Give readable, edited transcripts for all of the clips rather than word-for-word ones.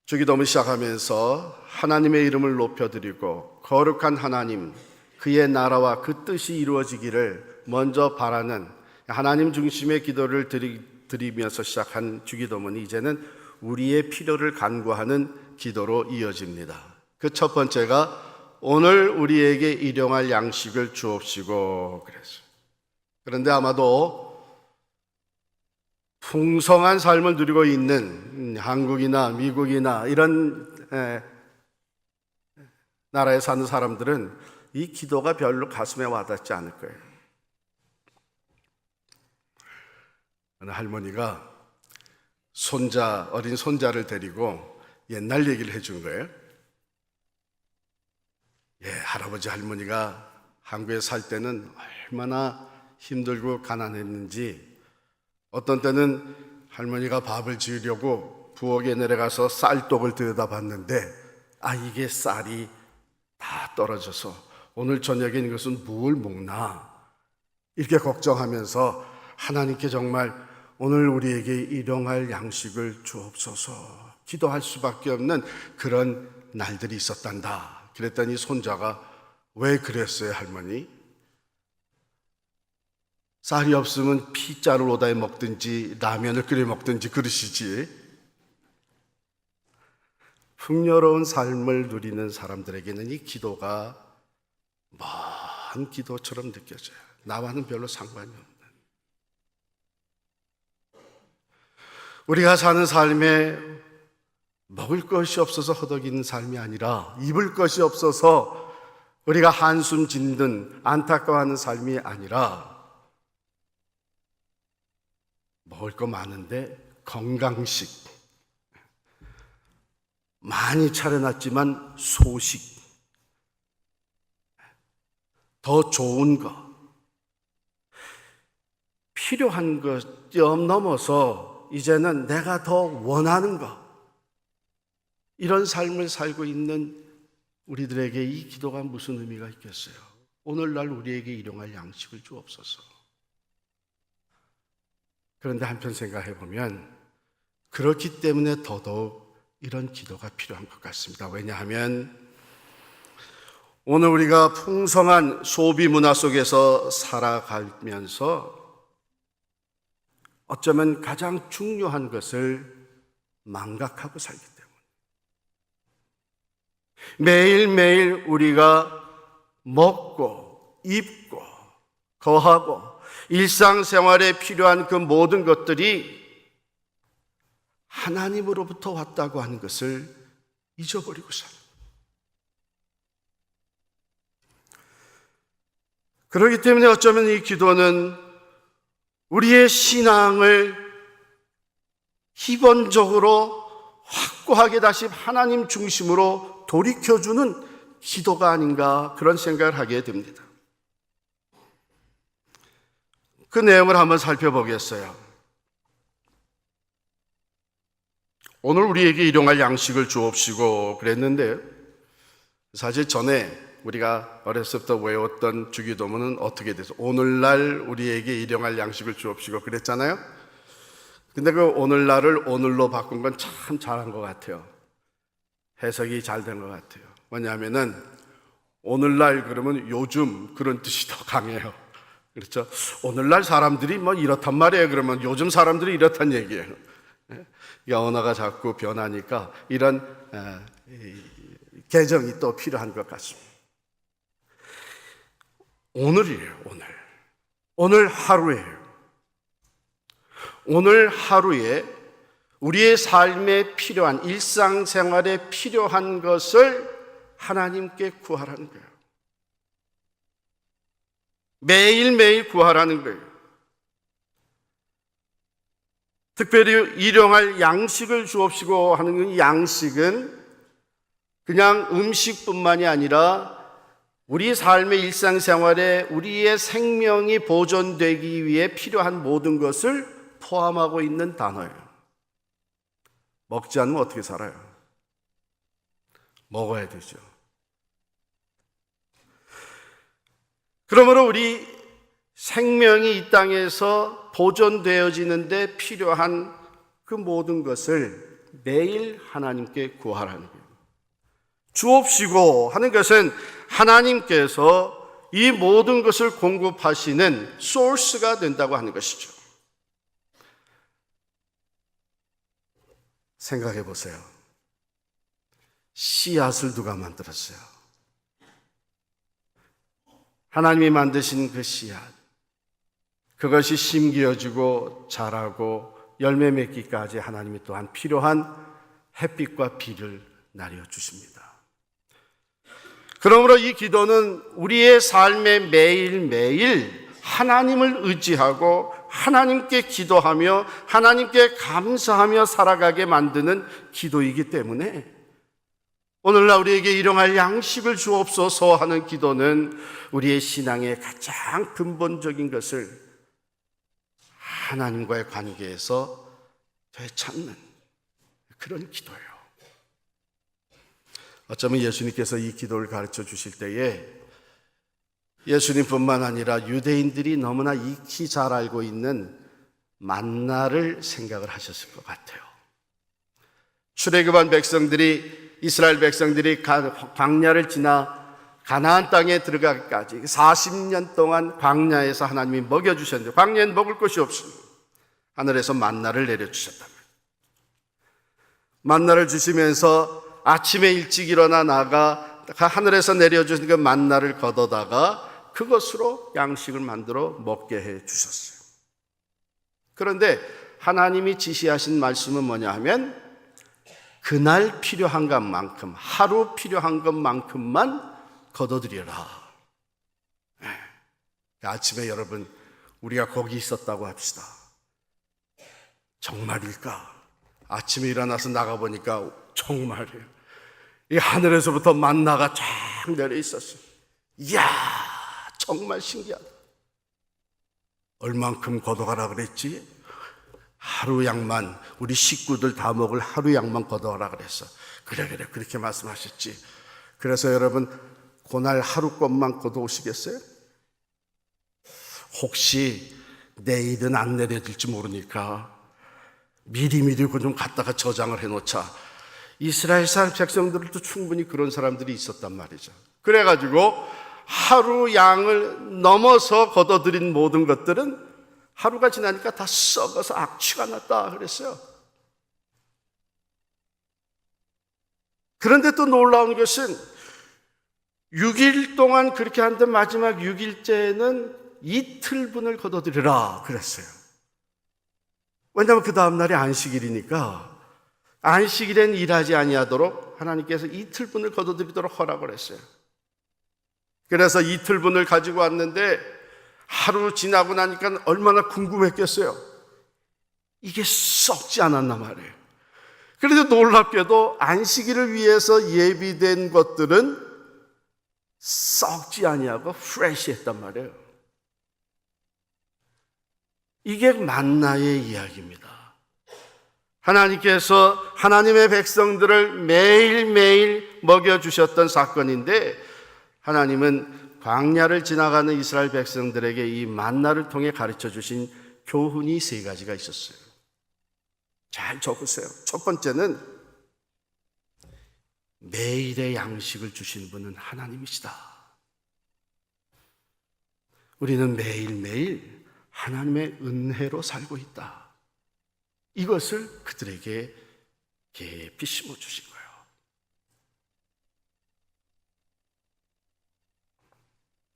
주기도문 시작하면서 하나님의 이름을 높여드리고 거룩한 하나님, 그의 나라와 그 뜻이 이루어지기를 먼저 바라는 하나님 중심의 기도를 드리면서 시작한 주기도문이 이제는 우리의 필요를 간구하는 기도로 이어집니다. 그 첫 번째가 오늘 우리에게 일용할 양식을 주옵시고 그랬어요. 그런데 아마도 풍성한 삶을 누리고 있는 한국이나 미국이나 이런 나라에 사는 사람들은 이 기도가 별로 가슴에 와닿지 않을 거예요. 어느 할머니가 어린 손자를 데리고 옛날 얘기를 해준 거예요. 할아버지 할머니가 한국에 살 때는 얼마나 힘들고 가난했는지, 어떤 때는 할머니가 밥을 지으려고 부엌에 내려가서 쌀독을 들여다봤는데 이게 쌀이 다 떨어져서 오늘 저녁에 이것은 뭘 먹나 이렇게 걱정하면서 하나님께 정말 오늘 우리에게 일용할 양식을 주옵소서 기도할 수밖에 없는 그런 날들이 있었단다. 그랬더니 손자가 왜 그랬어요, 할머니? 쌀이 없으면 피자를 오다해 먹든지 라면을 끓여 먹든지 그러시지. 풍요로운 삶을 누리는 사람들에게는 이 기도가 먼 기도처럼 느껴져요. 나와는 별로 상관이 없는. 우리가 사는 삶에 먹을 것이 없어서 허덕이는 삶이 아니라, 입을 것이 없어서 우리가 한숨 짓는 안타까워하는 삶이 아니라, 먹을 거 많은데 건강식, 많이 차려놨지만 소식, 더 좋은 거, 필요한 것 뛰어넘어서 이제는 내가 더 원하는 것, 이런 삶을 살고 있는 우리들에게 이 기도가 무슨 의미가 있겠어요? 오늘날 우리에게 일용할 양식을 주옵소서. 그런데 한편 생각해 보면 그렇기 때문에 더더욱 이런 기도가 필요한 것 같습니다. 왜냐하면 오늘 우리가 풍성한 소비 문화 속에서 살아가면서 어쩌면 가장 중요한 것을 망각하고 살기 때문에 매일매일 우리가 먹고 입고 거하고 일상생활에 필요한 그 모든 것들이 하나님으로부터 왔다고 하는 것을 잊어버리고 삽니다. 그렇기 때문에 어쩌면 이 기도는 우리의 신앙을 기본적으로 확고하게 다시 하나님 중심으로 돌이켜주는 기도가 아닌가, 그런 생각을 하게 됩니다. 그 내용을 한번 살펴보겠어요. 오늘 우리에게 일용할 양식을 주옵시고 그랬는데, 사실 전에 우리가 어렸을 때 외웠던 주기도문은 어떻게 돼서 오늘날 우리에게 일용할 양식을 주옵시고 그랬잖아요. 근데 그 오늘날을 오늘로 바꾼 건 참 잘한 것 같아요. 해석이 잘 된 것 같아요. 뭐냐면은 오늘날 그러면 요즘, 그런 뜻이 더 강해요. 그렇죠? 오늘날 사람들이 뭐 이렇단 말이에요. 그러면 요즘 사람들이 이렇단 얘기예요. 언어가 자꾸 변하니까 이런 개정이 또 필요한 것 같습니다. 오늘이에요, 오늘. 오늘 하루예요. 오늘 하루에 우리의 삶에 필요한, 일상생활에 필요한 것을 하나님께 구하라는 거예요. 매일매일 구하라는 거예요. 특별히 일용할 양식을 주옵시고 하는 이 양식은 그냥 음식뿐만이 아니라 우리 삶의 일상생활에 우리의 생명이 보존되기 위해 필요한 모든 것을 포함하고 있는 단어예요. 먹지 않으면 어떻게 살아요? 먹어야 되죠. 그러므로 우리 생명이 이 땅에서 보존되어지는데 필요한 그 모든 것을 매일 하나님께 구하라는 거예요. 주옵시고 하는 것은 하나님께서 이 모든 것을 공급하시는 소스가 된다고 하는 것이죠. 생각해 보세요. 씨앗을 누가 만들었어요? 하나님이 만드신 그 씨앗, 그것이 심기어지고 자라고 열매 맺기까지 하나님이 또한 필요한 햇빛과 비를 내려주십니다. 그러므로 이 기도는 우리의 삶에 매일매일 하나님을 의지하고 하나님께 기도하며 하나님께 감사하며 살아가게 만드는 기도이기 때문에 오늘날 우리에게 일용할 양식을 주옵소서 하는 기도는 우리의 신앙의 가장 근본적인 것을 하나님과의 관계에서 되찾는 그런 기도예요. 어쩌면 예수님께서 이 기도를 가르쳐 주실 때에 예수님뿐만 아니라 유대인들이 너무나 익히 잘 알고 있는 만나를 생각을 하셨을 것 같아요. 출애굽한 백성들이, 이스라엘 백성들이 광야를 지나 가나안 땅에 들어가기까지 40년 동안 광야에서 하나님이 먹여주셨는데 광야엔 먹을 것이 없습니다. 하늘에서 만나를 내려주셨답니다. 만나를 주시면서 아침에 일찍 일어나 나가 하늘에서 내려주신 그 만나를 걷어다가 그것으로 양식을 만들어 먹게 해 주셨어요. 그런데 하나님이 지시하신 말씀은 뭐냐 하면 그날 필요한 것만큼, 하루 필요한 것만큼만 걷어들여라. 아침에 여러분, 우리가 거기 있었다고 합시다. 정말일까? 아침에 일어나서 나가보니까 정말이에요. 이 하늘에서부터 만나가 쫙 내려 있었어요. 이야, 정말 신기하다. 얼만큼 걷어가라 그랬지? 하루 양만, 우리 식구들 다 먹을 하루 양만 걷어가라 그랬어. 그래, 그렇게 말씀하셨지. 그래서 여러분, 그날 하루 것만 걷어오시겠어요? 혹시 내일은 안 내려질지 모르니까 미리미리 그거 좀 갖다가 저장을 해놓자. 이스라엘 사람 백성들도 충분히 그런 사람들이 있었단 말이죠. 그래가지고 하루 양을 넘어서 걷어들인 모든 것들은 하루가 지나니까 다 썩어서 악취가 났다 그랬어요. 그런데 또 놀라운 것은 6일 동안 그렇게 하는데 마지막 6일째는 이틀분을 걷어들이라 그랬어요. 왜냐하면 그 다음날이 안식일이니까 안식일엔 일하지 아니하도록 하나님께서 이틀분을 걷어들이도록 허락을 했어요. 그래서 이틀분을 가지고 왔는데 하루 지나고 나니까 얼마나 궁금했겠어요. 이게 썩지 않았나 말이에요. 그래도 놀랍게도 안식일을 위해서 예비된 것들은 썩지 아니하고 프레시했단 말이에요. 이게 만나의 이야기입니다. 하나님께서 하나님의 백성들을 매일매일 먹여주셨던 사건인데 하나님은 광야를 지나가는 이스라엘 백성들에게 이 만나를 통해 가르쳐 주신 교훈이 3가지가 있었어요. 잘 적으세요. 첫 번째는 매일의 양식을 주신 분은 하나님이시다. 우리는 매일매일 하나님의 은혜로 살고 있다. 이것을 그들에게 깊이 심어주신 거예요.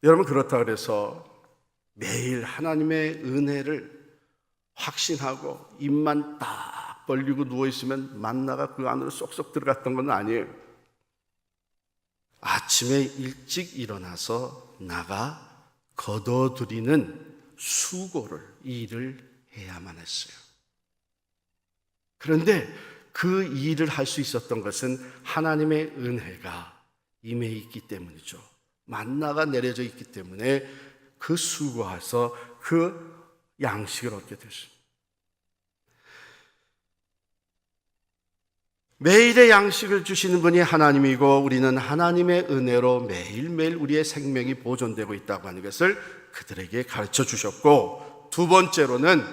여러분, 그렇다 그래서 매일 하나님의 은혜를 확신하고 입만 딱 벌리고 누워있으면 만나가 그 안으로 쏙쏙 들어갔던 건 아니에요. 아침에 일찍 일어나서 나가 거둬들이는 수고를, 일을 해야만 했어요. 그런데 그 일을 할 수 있었던 것은 하나님의 은혜가 임해 있기 때문이죠. 만나가 내려져 있기 때문에 그 수고해서 그 양식을 얻게 됐습니다. 매일의 양식을 주시는 분이 하나님이고 우리는 하나님의 은혜로 매일매일 우리의 생명이 보존되고 있다고 하는 것을 그들에게 가르쳐 주셨고, 두 번째로는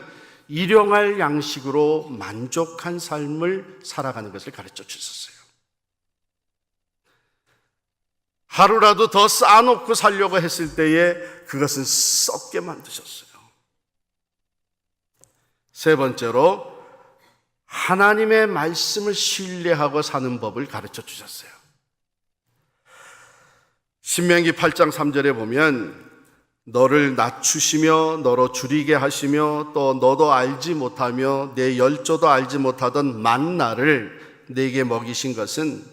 일용할 양식으로 만족한 삶을 살아가는 것을 가르쳐 주셨어요. 하루라도 더 쌓아놓고 살려고 했을 때에 그것은 썩게 만드셨어요. 세 번째로 하나님의 말씀을 신뢰하고 사는 법을 가르쳐 주셨어요. 신명기 8장 3절에 보면 너를 낮추시며 너로 줄이게 하시며 또 너도 알지 못하며 내 열조도 알지 못하던 만나를 네게 먹이신 것은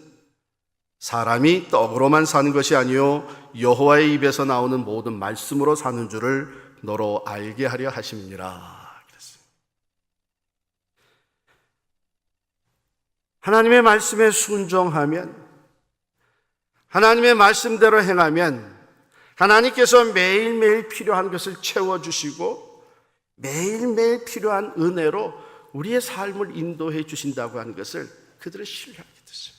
사람이 떡으로만 사는 것이 아니요 여호와의 입에서 나오는 모든 말씀으로 사는 줄을 너로 알게 하려 하심이니라 그랬어요. 하나님의 말씀에 순종하면, 하나님의 말씀대로 행하면 하나님께서 매일매일 필요한 것을 채워주시고 매일매일 필요한 은혜로 우리의 삶을 인도해 주신다고 하는 것을 그들을 신뢰하게 됐어요.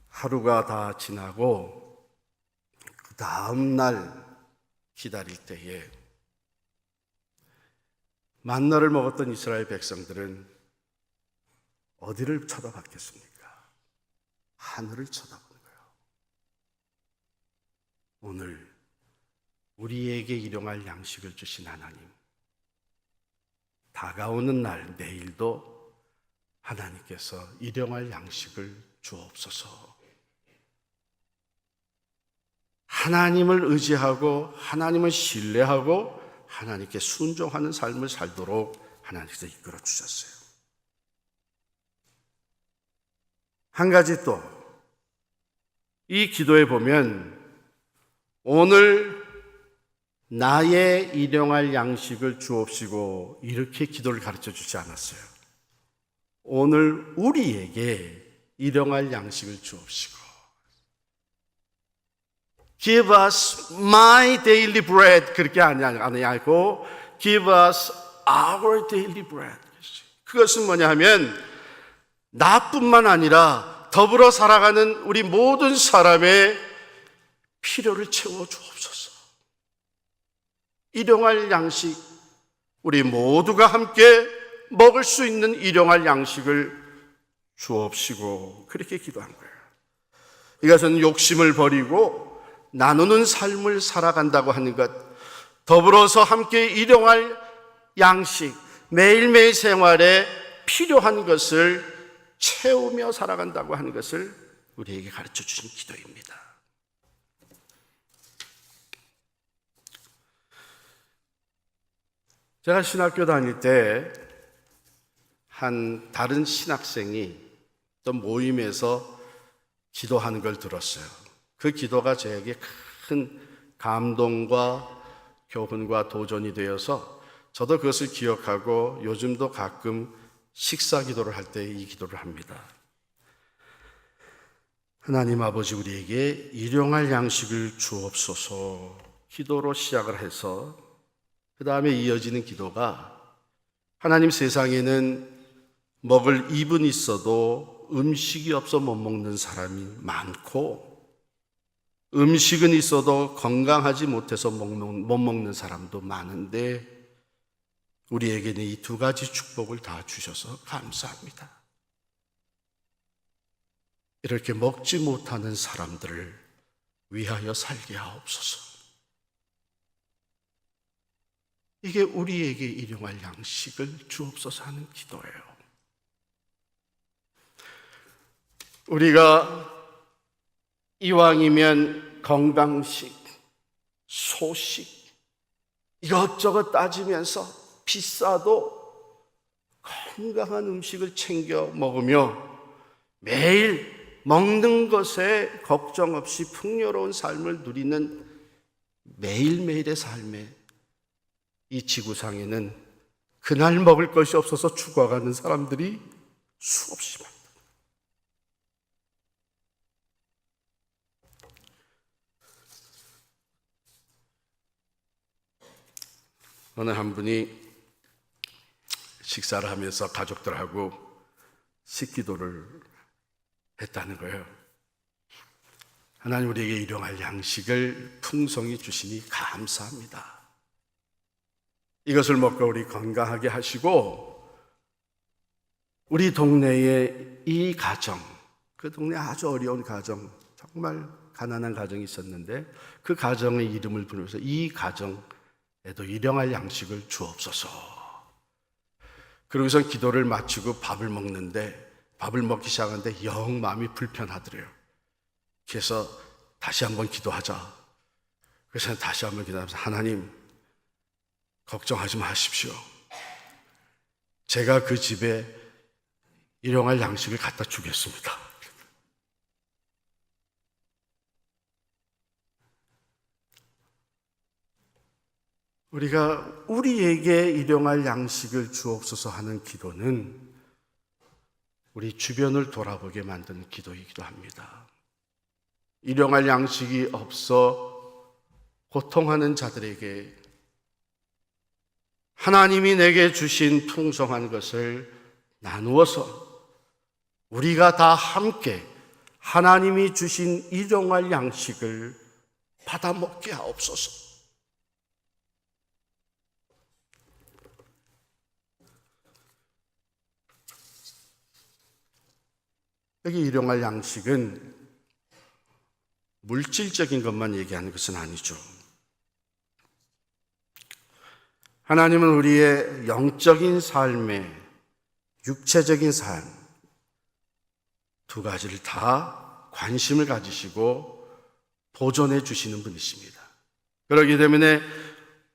하루가 다 지나고 그 다음 날 기다릴 때에 만나를 먹었던 이스라엘 백성들은 어디를 쳐다봤겠습니까? 하늘을 쳐다보는 거예요. 오늘 우리에게 일용할 양식을 주신 하나님, 다가오는 날 내일도 하나님께서 일용할 양식을 주옵소서. 하나님을 의지하고 하나님을 신뢰하고 하나님께 순종하는 삶을 살도록 하나님께서 이끌어 주셨어요. 한 가지 또 이 기도에 보면 오늘 나의 일용할 양식을 주옵시고 이렇게 기도를 가르쳐 주지 않았어요. 오늘 우리에게 일용할 양식을 주옵시고 Give us my daily bread 그렇게 아니고 Give us our daily bread. 그것은 뭐냐 하면 나뿐만 아니라 더불어 살아가는 우리 모든 사람의 필요를 채워 주옵소서. 일용할 양식, 우리 모두가 함께 먹을 수 있는 일용할 양식을 주옵시고 그렇게 기도한 거예요. 이것은 욕심을 버리고 나누는 삶을 살아간다고 하는 것, 더불어서 함께 일용할 양식, 매일매일 생활에 필요한 것을 채우며 살아간다고 하는 것을 우리에게 가르쳐 주신 기도입니다. 제가 신학교 다닐 때 한 다른 신학생이 어떤 모임에서 기도하는 걸 들었어요. 그 기도가 저에게 큰 감동과 교훈과 도전이 되어서 저도 그것을 기억하고 요즘도 가끔 식사 기도를 할 때 이 기도를 합니다. 하나님 아버지, 우리에게 일용할 양식을 주옵소서. 기도로 시작을 해서 그 다음에 이어지는 기도가 하나님, 세상에는 먹을 입은 있어도 음식이 없어 못 먹는 사람이 많고 음식은 있어도 건강하지 못해서 못 먹는 사람도 많은데 우리에게는 이 두 가지 축복을 다 주셔서 감사합니다. 이렇게 먹지 못하는 사람들을 위하여 살게 하옵소서. 이게 우리에게 일용할 양식을 주옵소서 하는 기도예요. 우리가 이왕이면 건강식, 소식 이것저것 따지면서 비싸도 건강한 음식을 챙겨 먹으며 매일 먹는 것에 걱정 없이 풍요로운 삶을 누리는 매일매일의 삶에 이 지구상에는 그날 먹을 것이 없어서 죽어가는 사람들이 수없이 많다. 어느 한 분이 식사를 하면서 가족들하고 식기도를 했다는 거예요. 하나님 우리에게 일용할 양식을 풍성히 주시니 감사합니다. 이것을 먹고 우리 건강하게 하시고 우리 동네에 이 가정, 그 동네 아주 어려운 가정, 정말 가난한 가정이 있었는데 그 가정의 이름을 부르면서 이 가정에도 일용할 양식을 주옵소서. 그러고서 기도를 마치고 밥을 먹기 시작하는데 영 마음이 불편하더래요. 그래서 다시 한번 기도하자. 그래서 다시 한번 기도하면서 하나님 걱정하지 마십시오. 제가 그 집에 일용할 양식을 갖다 주겠습니다. 우리가 우리에게 일용할 양식을 주옵소서 하는 기도는 우리 주변을 돌아보게 만드는 기도이기도 합니다. 일용할 양식이 없어 고통하는 자들에게 하나님이 내게 주신 풍성한 것을 나누어서 우리가 다 함께 하나님이 주신 일용할 양식을 받아 먹게 하옵소서. 여기 일용할 양식은 물질적인 것만 얘기하는 것은 아니죠. 하나님은 우리의 영적인 삶에 육체적인 삶 두 가지를 다 관심을 가지시고 보존해 주시는 분이십니다. 그렇기 때문에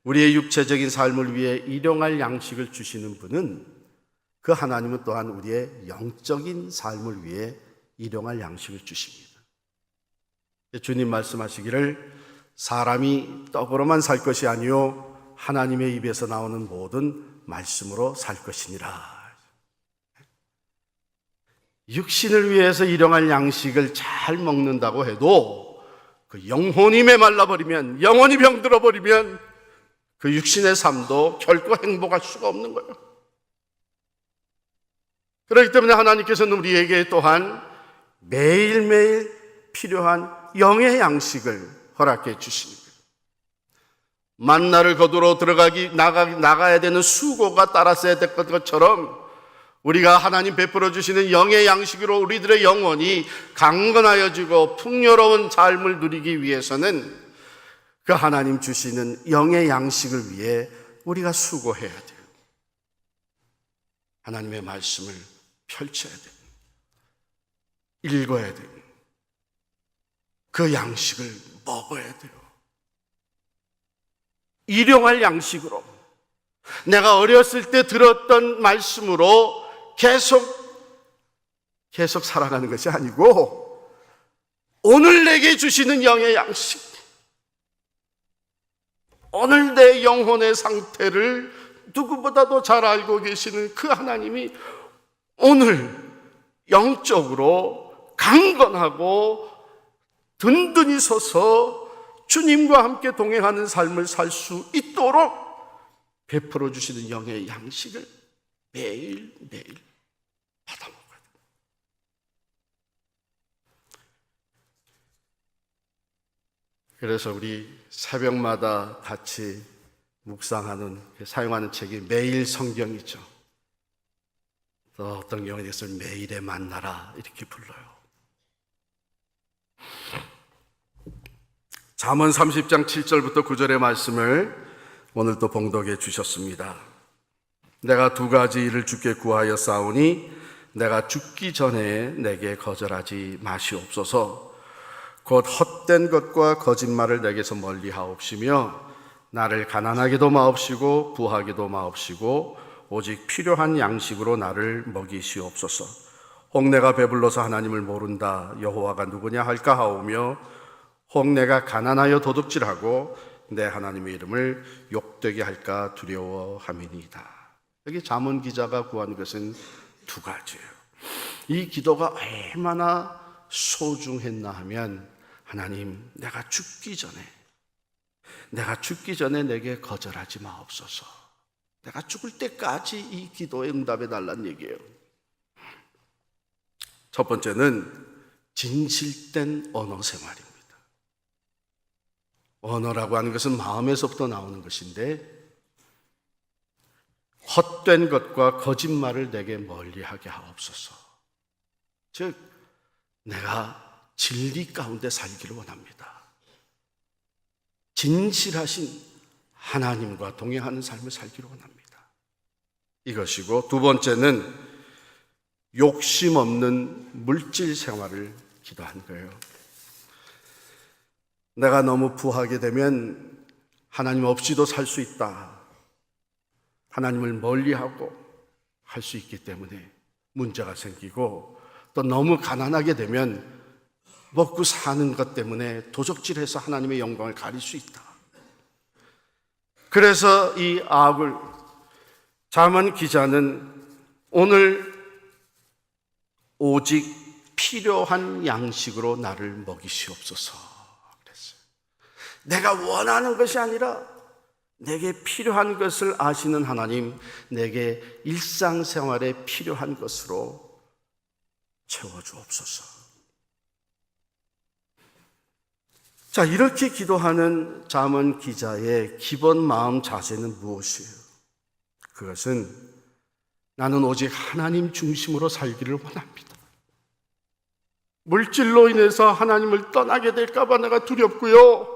우리의 육체적인 삶을 위해 일용할 양식을 주시는 분은 그 하나님은 또한 우리의 영적인 삶을 위해 일용할 양식을 주십니다. 주님 말씀하시기를 사람이 떡으로만 살 것이 아니요 하나님의 입에서 나오는 모든 말씀으로 살 것이니라. 육신을 위해서 일용할 양식을 잘 먹는다고 해도 그 영혼이 메말라버리면, 영혼이 병들어버리면 그 육신의 삶도 결코 행복할 수가 없는 거예요. 그렇기 때문에 하나님께서는 우리에게 또한 매일매일 필요한 영의 양식을 허락해 주시는 거예요. 만나를 거두러 나가야 되는 수고가 따랐어야 될 것처럼 우리가 하나님 베풀어 주시는 영의 양식으로 우리들의 영혼이 강건하여지고 풍요로운 삶을 누리기 위해서는 그 하나님 주시는 영의 양식을 위해 우리가 수고해야 돼요. 하나님의 말씀을 펼쳐야 돼요. 읽어야 돼요. 그 양식을 먹어야 돼요. 일용할 양식으로 내가 어렸을 때 들었던 말씀으로 계속 살아가는 것이 아니고 오늘 내게 주시는 영의 양식, 오늘 내 영혼의 상태를 누구보다도 잘 알고 계시는 그 하나님이 오늘 영적으로 강건하고 든든히 서서 주님과 함께 동행하는 삶을 살 수 있도록 베풀어 주시는 영의 양식을 매일매일 받아 먹어야 돼요. 그래서 우리 새벽마다 같이 묵상하는, 사용하는 책이 매일 성경이죠. 또 어떤 경우에 이것을 매일의 만나라 이렇게 불러요. 잠언 30장 7절부터 9절의 말씀을 오늘 또 봉독해 주셨습니다. 내가 두 가지 일을 주께 구하여 싸우니 내가 죽기 전에 내게 거절하지 마시옵소서. 곧 헛된 것과 거짓말을 내게서 멀리 하옵시며 나를 가난하게도 마옵시고 부하게도 마옵시고 오직 필요한 양식으로 나를 먹이시옵소서. 혹 내가 배불러서 하나님을 모른다 여호와가 누구냐 할까 하오며 혹 내가 가난하여 도둑질하고 내 하나님의 이름을 욕되게 할까 두려워함이니이다. 여기 잠언 기자가 구한 것은 두 가지예요. 이 기도가 얼마나 소중했나 하면 하나님 내가 죽기 전에 내게 거절하지 마옵소서. 내가 죽을 때까지 이 기도에 응답해 달라는 얘기예요. 첫 번째는 진실된 언어 생활입니다. 언어라고 하는 것은 마음에서부터 나오는 것인데 헛된 것과 거짓말을 내게 멀리하게 하옵소서. 즉 내가 진리 가운데 살기를 원합니다. 진실하신 하나님과 동행하는 삶을 살기를 원합니다. 이것이고, 두 번째는 욕심 없는 물질 생활을 기도한 거예요. 내가 너무 부하게 되면 하나님 없이도 살 수 있다. 하나님을 멀리하고 할 수 있기 때문에 문제가 생기고, 또 너무 가난하게 되면 먹고 사는 것 때문에 도적질해서 하나님의 영광을 가릴 수 있다. 그래서 이 아합을 잠언 기자는 오늘 오직 필요한 양식으로 나를 먹이시옵소서 그랬어요. 내가 원하는 것이 아니라 내게 필요한 것을 아시는 하나님, 내게 일상생활에 필요한 것으로 채워주옵소서. 자, 이렇게 기도하는 잠언 기자의 기본 마음 자세는 무엇이에요? 그것은 나는 오직 하나님 중심으로 살기를 원합니다. 물질로 인해서 하나님을 떠나게 될까 봐 내가 두렵고요.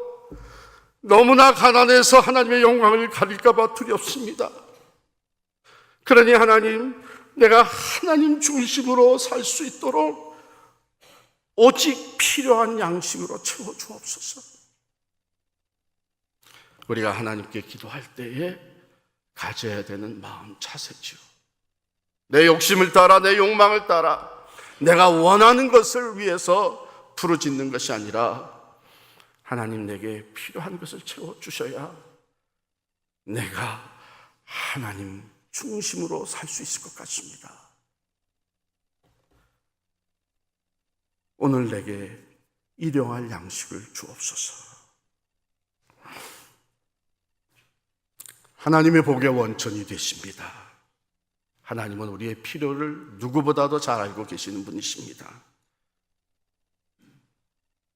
너무나 가난해서 하나님의 영광을 가릴까 봐 두렵습니다. 그러니 하나님, 내가 하나님 중심으로 살 수 있도록 오직 필요한 양식으로 채워주옵소서. 우리가 하나님께 기도할 때에 가져야 되는 마음 자세죠. 내 욕심을 따라, 내 욕망을 따라 내가 원하는 것을 위해서 부르짖는 것이 아니라 하나님, 내게 필요한 것을 채워주셔야 내가 하나님 중심으로 살 수 있을 것 같습니다. 오늘 내게 일용할 양식을 주옵소서. 하나님의 복의 원천이 되십니다. 하나님은 우리의 필요를 누구보다도 잘 알고 계시는 분이십니다.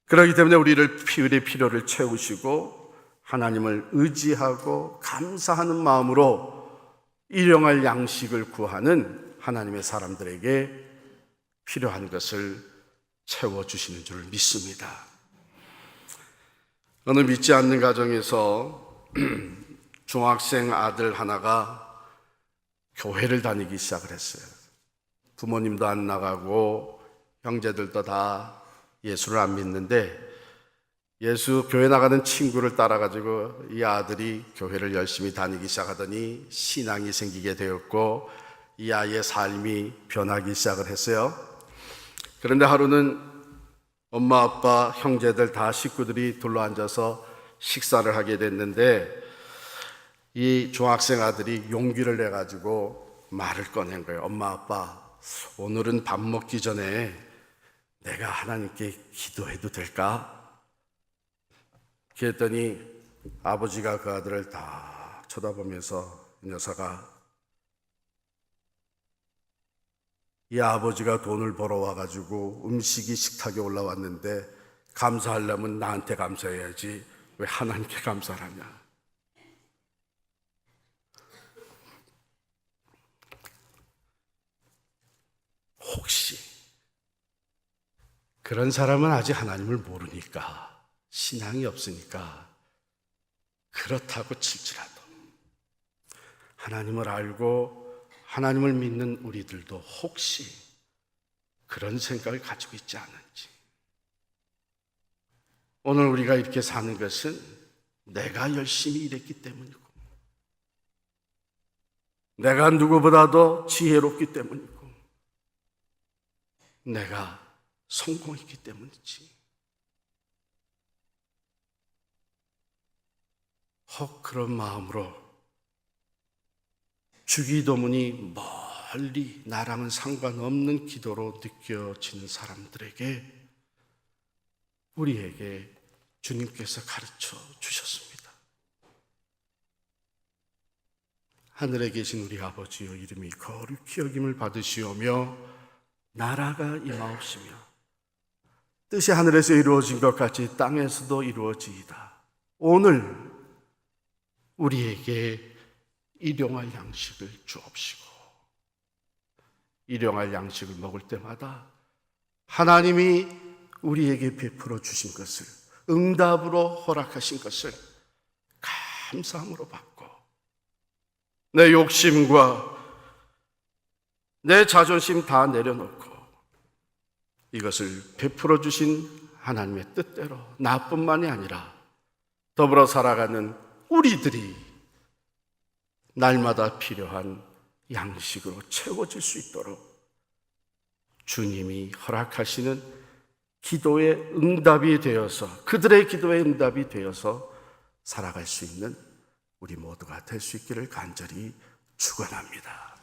그렇기 때문에 우리의 필요를 채우시고 하나님을 의지하고 감사하는 마음으로 일용할 양식을 구하는 하나님의 사람들에게 필요한 것을 채워주시는 줄 믿습니다. 어느 믿지 않는 가정에서 중학생 아들 하나가 교회를 다니기 시작을 했어요. 부모님도 안 나가고 형제들도 다 예수를 안 믿는데 예수 교회 나가는 친구를 따라가지고 이 아들이 교회를 열심히 다니기 시작하더니 신앙이 생기게 되었고 이 아이의 삶이 변하기 시작을 했어요. 그런데 하루는 엄마, 아빠, 형제들 다 식구들이 둘러앉아서 식사를 하게 됐는데 이 중학생 아들이 용기를 내가지고 말을 꺼낸 거예요. 엄마, 아빠, 오늘은 밥 먹기 전에 내가 하나님께 기도해도 될까? 그랬더니 아버지가 그 아들을 딱 쳐다보면서 이 녀석아, 이 아버지가 돈을 벌어와가지고 음식이 식탁에 올라왔는데 감사하려면 나한테 감사해야지 왜 하나님께 감사를 하냐? 혹시 그런 사람은 아직 하나님을 모르니까, 신앙이 없으니까 그렇다고 칠지라도 하나님을 알고 하나님을 믿는 우리들도 혹시 그런 생각을 가지고 있지 않은지. 오늘 우리가 이렇게 사는 것은 내가 열심히 일했기 때문이고 내가 누구보다도 지혜롭기 때문이고 내가 성공했기 때문이지. 혹 그런 마음으로 주기도문이 멀리 나랑은 상관없는 기도로 느껴지는 사람들에게 우리에게 주님께서 가르쳐 주셨습니다. 하늘에 계신 우리 아버지여, 이름이 거룩히 여김을 받으시오며 나라가 임하옵시며 뜻이 하늘에서 이루어진 것 같이 땅에서도 이루어지이다. 오늘 우리에게 일용할 양식을 주옵시고, 일용할 양식을 먹을 때마다 하나님이 우리에게 베풀어 주신 것을, 응답으로 허락하신 것을 감사함으로 받고, 내 욕심과 내 자존심 다 내려놓고 이것을 베풀어 주신 하나님의 뜻대로 나뿐만이 아니라 더불어 살아가는 우리들이 날마다 필요한 양식으로 채워질 수 있도록 주님이 허락하시는 기도의 응답이 되어서, 그들의 기도의 응답이 되어서 살아갈 수 있는 우리 모두가 될 수 있기를 간절히 축원합니다.